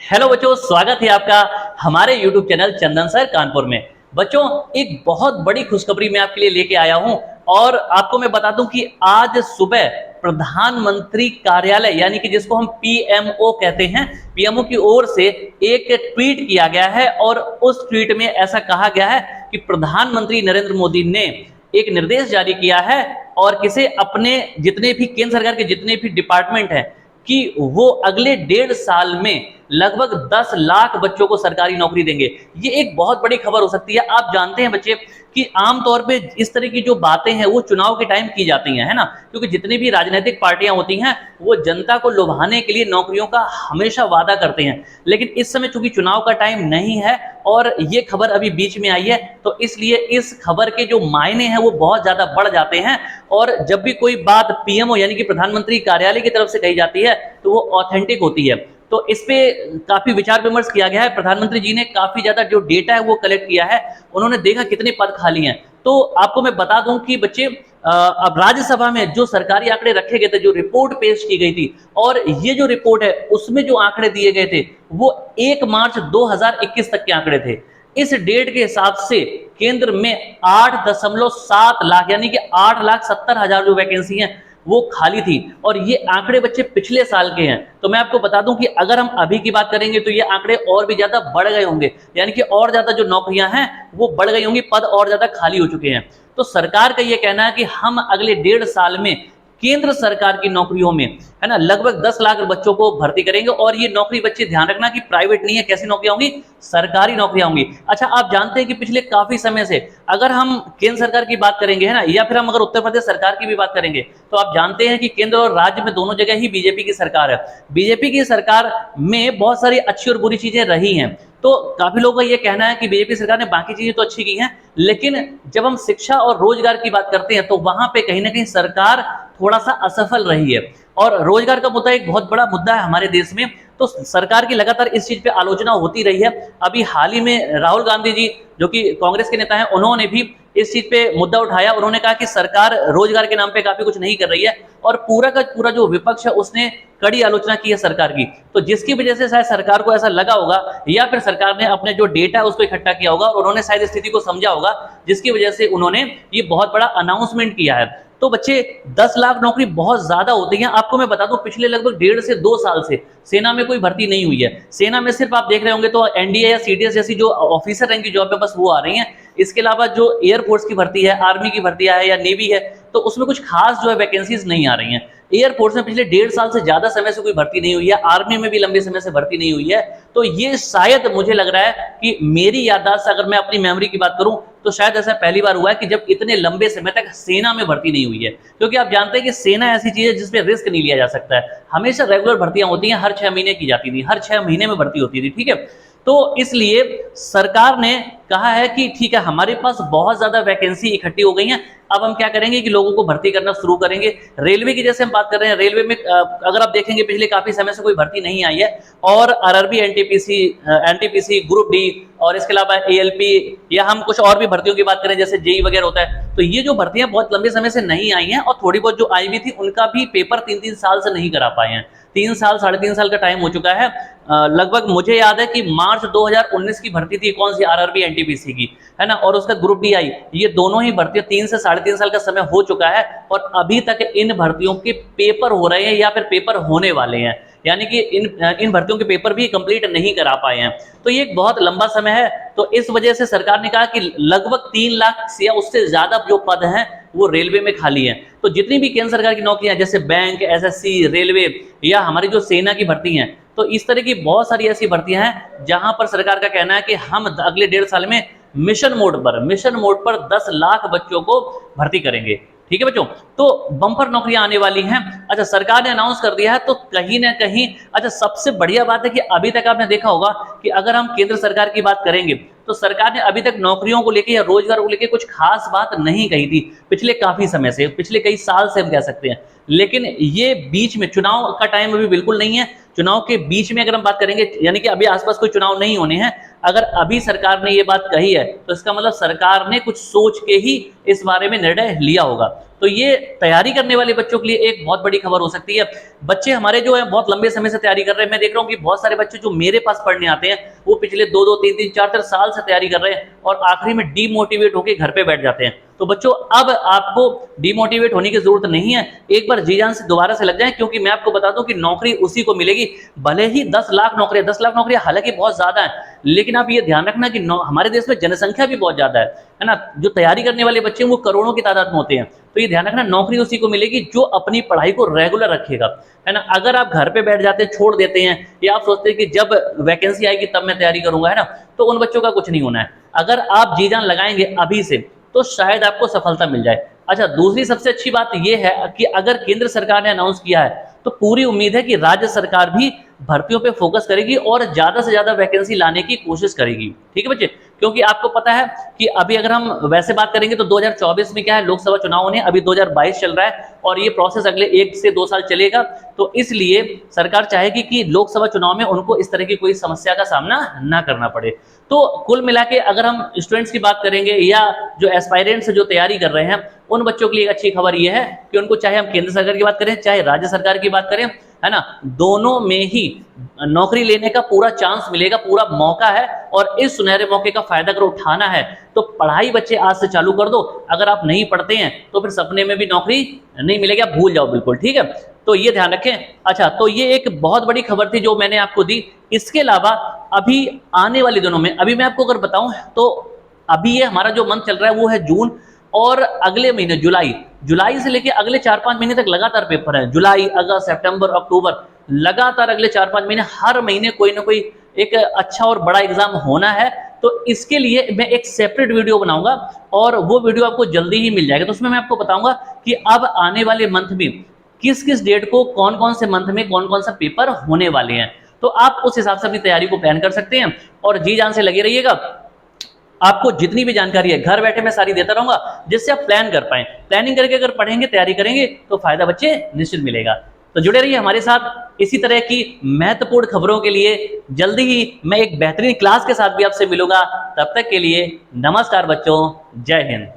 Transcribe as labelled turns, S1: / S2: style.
S1: Hello बच्चों, स्वागत है आपका हमारे YouTube चैनल चंदन सर कानपुर में। बच्चों, एक बहुत बड़ी खुशखबरी मैं आपके लिए लेके आया हूं और आपको मैं बता दूं कि आज सुबह प्रधानमंत्री कार्यालय यानी कि जिसको हम पीएमओ कहते हैं, पीएमओ की ओर से एक ट्वीट किया गया है और उस ट्वीट में ऐसा कहा गया है कि प्रधानमंत्री नरेंद्र मोदी ने एक निर्देश जारी किया है और किसे अपने जितने भी केंद्र सरकार के जितने भी डिपार्टमेंट हैं कि वो अगले 1.5 साल में लगभग 10 लाख बच्चों को सरकारी नौकरी देंगे। ये एक बहुत बड़ी खबर हो सकती है। आप जानते हैं बच्चे कि आमतौर पे इस तरह की जो बातें हैं वो चुनाव के टाइम की जाती हैं, है ना, क्योंकि जितनी भी राजनीतिक पार्टियां होती हैं वो जनता को लुभाने के लिए नौकरियों का हमेशा वादा करते हैं। लेकिन इस समय चूंकि चुनाव का टाइम नहीं है और ये खबर अभी बीच में आई है, तो इसलिए इस खबर के जो मायने हैं वो बहुत ज्यादा बढ़ जाते हैं। और जब भी कोई बात पीएमओ यानी कि प्रधानमंत्री कार्यालय की तरफ से कही जाती है तो वो ऑथेंटिक होती है। तो इस पे काफी विचार विमर्श किया गया है। प्रधानमंत्री जी ने काफी ज्यादा जो डेटा है वो कलेक्ट किया है। उन्होंने देखा कितने पद खाली हैं। तो आपको मैं बता दूं कि बच्चे, अब राज्यसभा में जो सरकारी आंकड़े रखे गए थे, जो रिपोर्ट पेश की गई थी, और ये जो रिपोर्ट है उसमें जो आंकड़े दिए गए थे वो 1 मार्च 2021 तक के आंकड़े थे। इस डेट के हिसाब से केंद्र में 8.7 लाख यानी कि 8,70,000 जो वैकेंसी हैं वो खाली थी। और ये आंकड़े बच्चे पिछले साल के हैं। तो मैं आपको बता दूं कि अगर हम अभी की बात करेंगे तो ये आंकड़े और भी ज्यादा बढ़ गए होंगे, यानी कि और ज्यादा जो नौकरियां हैं वो बढ़ गई होंगी, पद और ज्यादा खाली हो चुके हैं। तो सरकार का ये कहना है कि हम अगले 1.5 साल में केंद्र सरकार की नौकरियों में, है ना, लगभग 10 लाख बच्चों को भर्ती करेंगे। और ये नौकरी बच्चे ध्यान रखना कि प्राइवेट नहीं है, कैसी नौकरियां होंगी, सरकारी नौकरियां होंगी। अच्छा, आप जानते हैं कि पिछले काफी समय से अगर हम केंद्र सरकार की बात करेंगे, है ना, या फिर हम अगर उत्तर प्रदेश सरकार की भी बात करेंगे, तो आप जानते हैं कि केंद्र और राज्य में दोनों जगह ही बीजेपी की सरकार है। बीजेपी की सरकार में बहुत सारी अच्छी और बुरी चीजें रही हैं। तो काफी लोगों का ये कहना है कि बीजेपी सरकार ने बाकी चीजें तो अच्छी की हैं, लेकिन जब हम शिक्षा और रोजगार की बात करते हैं तो वहां पे कहीं ना कहीं सरकार थोड़ा सा असफल रही है। और रोजगार का मुद्दा एक बहुत बड़ा मुद्दा है हमारे देश में। तो सरकार की लगातार इस चीज पे आलोचना होती रही है। अभी हाल ही में राहुल गांधी जी, जो कि कांग्रेस के नेता हैं, उन्होंने भी इस चीज पे मुद्दा उठाया। उन्होंने कहा कि सरकार रोजगार के नाम पे काफी कुछ नहीं कर रही है और पूरा का पूरा जो विपक्ष है उसने कड़ी आलोचना की है सरकार की। तो जिसकी वजह से शायद सरकार को ऐसा लगा होगा, या फिर सरकार ने अपने जो डेटा है उसको इकट्ठा किया होगा और उन्होंने शायद स्थिति को समझा होगा, जिसकी वजह से उन्होंने ये बहुत बड़ा अनाउंसमेंट किया है। तो बच्चे, 10 लाख नौकरी बहुत ज्यादा होती है। आपको मैं बता दूं, पिछले लगभग 1.5 से 2 साल से सेना में कोई भर्ती नहीं हुई है। सेना में सिर्फ आप देख रहे होंगे तो एनडीए या सीडीएस जैसी जो ऑफिसर रैंक की जॉब है बस वो आ रही हैं। इसके अलावा जो एयरफोर्स की भर्ती है, आर्मी की भर्ती है या नेवी है, तो उसमें कुछ खास जो है वैकेंसीज नहीं आ रही हैं। एयरफोर्स में पिछले 1.5 साल से ज्यादा समय से कोई भर्ती नहीं हुई है, आर्मी में भी लंबे समय से भर्ती नहीं हुई है। तो ये शायद मुझे लग रहा है कि मेरी याददाश्त, अगर मैं अपनी मेमोरी की बात करूं, तो शायद ऐसा पहली बार हुआ है कि जब इतने लंबे समय तक सेना में भर्ती नहीं हुई है। क्योंकि आप जानते हैं कि सेना ऐसी चीज है जिसमें रिस्क नहीं लिया जा सकता है। हमेशा रेगुलर भर्तियां होती हैं, हर 6 महीने की जाती थी, हर 6 महीने में भर्ती होती थी, ठीक है। तो इसलिए सरकार ने कहा है कि ठीक है, हमारे पास बहुत ज्यादा वैकेंसी इकट्ठी हो गई हैं, अब हम क्या करेंगे कि लोगों को भर्ती करना शुरू करेंगे। रेलवे की जैसे हम बात कर रहे हैं, रेलवे में अगर आप देखेंगे पिछले काफी समय से कोई भर्ती नहीं आई है। और आरआरबी, एनटीपीसी, ग्रुप डी और इसके अलावा एएलपी, या हम कुछ और भी भर्तियों की बात करें जैसे जेई वगैरह होता है, तो ये जो भर्तियां बहुत लंबे समय से नहीं आई हैं और थोड़ी बहुत जो आई भी थी उनका भी पेपर 3-3 साल से नहीं करा पाए हैं। 3 साल, 3.5 साल का टाइम हो चुका है। लगभग मुझे याद है कि मार्च 2019 की भर्ती थी, कौन सी, आरआरबी एनटीपीसी की, है ना, और उसका ग्रुप डी आई। ये दोनों ही भर्तियां 3 से 3.5 साल का समय हो चुका है और अभी तक इन भर्तियों के पेपर हो रहे हैं या फिर पेपर होने वाले हैं, यानी कि इन भर्तियों के पेपर भी कंप्लीट नहीं करा पाए हैं। तो ये एक बहुत लंबा समय है। तो इस वजह से सरकार ने कहा कि लगभग 3 लाख से या उससे ज्यादा जो पद हैं वो रेलवे में खाली हैं। तो जितनी भी केंद्र सरकार की नौकरियां जैसे बैंक, एसएससी, रेलवे या हमारी जो सेना की भर्ती हैं, तो इस तरह की बहुत सारी ऐसी भर्तियां हैं जहां पर सरकार का कहना है कि हम अगले 1.5 साल में मिशन मोड पर 10 लाख बच्चों को भर्ती करेंगे। ठीक है बच्चों, तो बम्पर नौकरियां आने वाली हैं। अच्छा, सरकार ने अनाउंस कर दिया है तो कहीं ना कहीं, अच्छा, सबसे बढ़िया बात है कि अभी तक आपने देखा होगा कि अगर हम केंद्र सरकार की बात करेंगे तो सरकार ने अभी तक नौकरियों को लेकर या रोजगार को लेकर कुछ खास बात नहीं कही थी पिछले काफी समय से, पिछले कई साल से हम कह सकते हैं। लेकिन ये बीच में चुनाव का टाइम अभी बिल्कुल नहीं है। चुनाव के बीच में अगर हम बात करेंगे, यानी कि अभी आसपास कोई चुनाव नहीं होने हैं, अगर अभी सरकार ने ये बात कही है तो इसका मतलब सरकार ने कुछ सोच के ही इस बारे में निर्णय लिया होगा। तो ये तैयारी करने वाले बच्चों के लिए एक बहुत बड़ी खबर हो सकती है। बच्चे हमारे जो है बहुत लंबे समय से तैयारी कर रहे हैं। मैं देख रहा हूँ कि बहुत सारे बच्चे जो मेरे पास पढ़ने आते हैं वो पिछले 2-2, 3-3, 4-4 साल से तैयारी कर रहे हैं और आखिरी में डीमोटिवेट होकर घर पे बैठ जाते हैं। तो बच्चों, अब आपको डीमोटिवेट होने की जरूरत नहीं है, एक बार जी जान से दोबारा से लग जाएं, क्योंकि मैं आपको बता दूं कि नौकरी उसी को मिलेगी। भले ही 10 लाख नौकरियां हालांकि बहुत ज्यादा है, लेकिन आप ये ध्यान रखना कि हमारे देश में जनसंख्या भी बहुत ज्यादा है ना। जो तैयारी करने वाले बच्चे हैं वो करोड़ों की तादाद में होते हैं। तो ये ध्यान रखना, नौकरी उसी को मिलेगी जो अपनी पढ़ाई को रेगुलर रखेगा, है ना। अगर आप घर पे बैठ जाते हैं, छोड़ देते हैं, या आप सोचते हैं कि जब वैकेंसी आएगी तब मैं तैयारी करूंगा, है ना, तो उन बच्चों का कुछ नहीं होना है। अगर आप जी जान लगाएंगे अभी से तो शायद आपको सफलता मिल जाए। अच्छा, दूसरी सबसे अच्छी बात यह है कि अगर केंद्र सरकार ने अनाउंस किया है तो पूरी उम्मीद है कि राज्य सरकार भी भर्तियों पे फोकस करेगी और ज्यादा से ज्यादा वैकेंसी लाने की कोशिश करेगी। ठीक है बच्चे, क्योंकि आपको पता है कि अभी अगर हम वैसे बात करेंगे तो 2024 में क्या है, लोकसभा चुनाव होने, अभी 2022 चल रहा है और ये प्रोसेस अगले 1 से 2 साल चलेगा। तो इसलिए सरकार चाहेगी कि लोकसभा चुनाव में उनको इस तरह की कोई समस्या का सामना ना करना पड़े। तो कुल मिला के अगर हम स्टूडेंट्स की बात करेंगे या जो एस्पायरेंट्स जो तैयारी कर रहे हैं उन बच्चों के लिए एक अच्छी खबर यह है कि उनको, चाहे हम केंद्र सरकार की बात करें चाहे राज्य सरकार की बात करें, है ना, दोनों में ही नौकरी लेने का पूरा चांस मिलेगा, पूरा मौका है। और इस सुनहरे मौके का फायदा अगर उठाना है तो पढ़ाई बच्चे आज से चालू कर दो। अगर आप नहीं पढ़ते हैं तो फिर सपने में भी नौकरी नहीं मिलेगी, आप भूल जाओ बिल्कुल। ठीक है, तो ये ध्यान रखें। अच्छा, तो ये एक बहुत बड़ी खबर थी जो मैंने आपको दी। इसके अलावा अभी आने वाले दिनों में, अभी मैं आपको अगर बताऊं तो अभी ये हमारा जो मंथ चल रहा है वो है जून, और अगले महीने जुलाई से लेके अगले 4-5 महीने तक लगातार पेपर है। जुलाई, अगस्त, सितंबर, अक्टूबर, लगातार अगले 4-5 महीने हर महीने कोई ना कोई एक अच्छा और बड़ा एग्जाम होना है। तो इसके लिए मैं एक सेपरेट वीडियो बनाऊंगा और वो वीडियो आपको जल्दी ही मिल जाएगा। तो उसमें मैं आपको बताऊंगा कि अब आने वाले मंथ में किस किस डेट को कौन कौन से मंथ में कौन कौन सा पेपर होने वाले हैं। तो आप उस हिसाब से अपनी तैयारी को प्लान कर सकते हैं और जी जान से लगे रहिएगा। आपको जितनी भी जानकारी है घर बैठे मैं सारी देता रहूंगा, जिससे आप प्लान कर पाए। प्लानिंग करके अगर पढ़ेंगे, तैयारी करेंगे तो फायदा बच्चे निश्चित मिलेगा। तो जुड़े रहिए हमारे साथ इसी तरह की महत्वपूर्ण खबरों के लिए। जल्दी ही मैं एक बेहतरीन क्लास के साथ भी आपसे मिलूंगा। तब तक के लिए नमस्कार बच्चों, जय हिंद।